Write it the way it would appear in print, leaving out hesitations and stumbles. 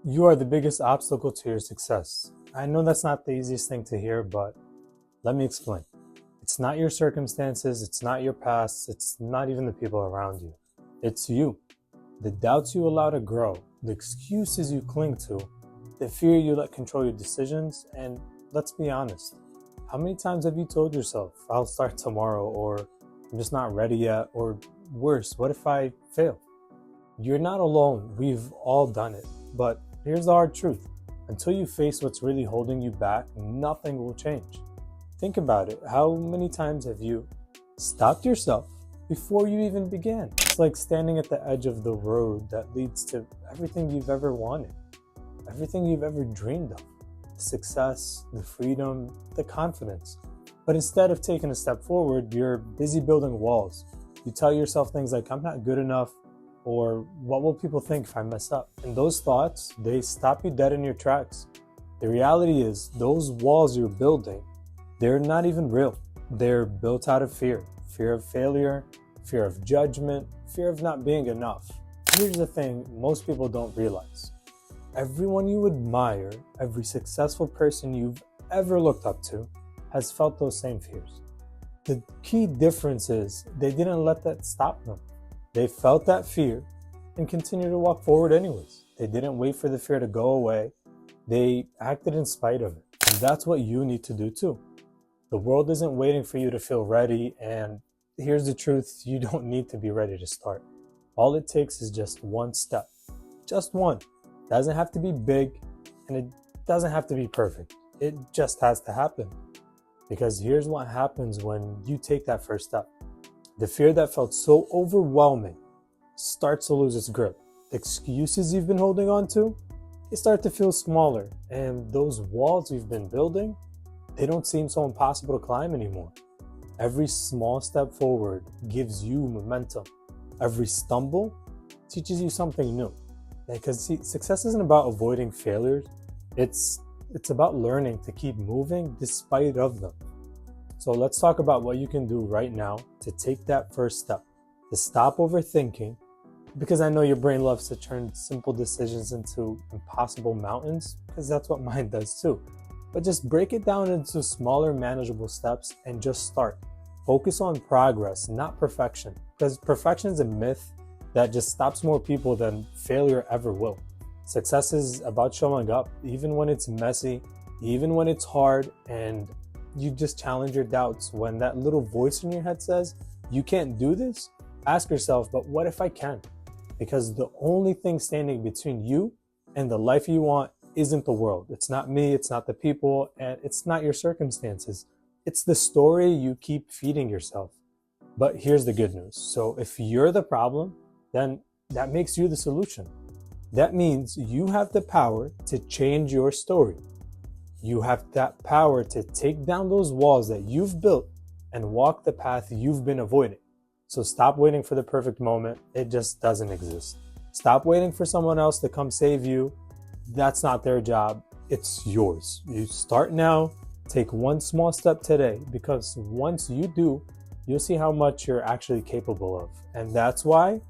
You are the biggest obstacle to your success. I know that's not the easiest thing to hear, but let me explain. It's not your circumstances, it's not your past, it's not even the people around you. It's you. The doubts you allow to grow, the excuses you cling to, the fear you let control your decisions, and let's be honest. How many times have you told yourself, I'll start tomorrow, or I'm just not ready yet, or worse, what if I fail? You're not alone. We've all done it. But here's the hard truth. Until you face what's really holding you back, nothing will change. Think about it. How many times have you stopped yourself before you even began? It's like standing at the edge of the road that leads to everything you've ever wanted, everything you've ever dreamed of, the success, the freedom, the confidence. But instead of taking a step forward, you're busy building walls. You tell yourself things like, I'm not good enough, or what will people think if I mess up? And those thoughts, they stop you dead in your tracks. The reality is, those walls you're building, they're not even real. They're built out of fear. Fear of failure, fear of judgment, fear of not being enough. Here's the thing most people don't realize. Everyone you admire, every successful person you've ever looked up to, has felt those same fears. The key difference is they didn't let that stop them. They felt that fear and continued to walk forward anyways. They didn't wait for the fear to go away. They acted in spite of it. And that's what you need to do too. The world isn't waiting for you to feel ready, and here's the truth, you don't need to be ready to start. All it takes is just one step. Just one. It doesn't have to be big, and it doesn't have to be perfect. It just has to happen. Because here's what happens when you take that first step. The fear that felt so overwhelming starts to lose its grip. The excuses you've been holding on to, they start to feel smaller. And those walls you've been building, they don't seem so impossible to climb anymore. Every small step forward gives you momentum. Every stumble teaches you something new. Because see, success isn't about avoiding failures. It's about learning to keep moving despite of them. So let's talk about what you can do right now to take that first step, to stop overthinking, because I know your brain loves to turn simple decisions into impossible mountains, because that's what mine does too. But just break it down into smaller, manageable steps and just start. Focus on progress, not perfection, because perfection is a myth that just stops more people than failure ever will. Success is about showing up, even when it's messy, even when it's hard, and you just challenge your doubts. When that little voice in your head says, you can't do this, ask yourself, but what if I can? Because the only thing standing between you and the life you want isn't the world. It's not me, it's not the people, and it's not your circumstances. It's the story you keep feeding yourself. But here's the good news. So if you're the problem, then that makes you the solution. That means you have the power to change your story. You have that power to take down those walls that you've built and walk the path you've been avoiding. So stop waiting for the perfect moment. It just doesn't exist. Stop waiting for someone else to come save you. That's not their job. It's yours. You start now. Take one small step today, because once you do, you'll see how much you're actually capable of. And that's why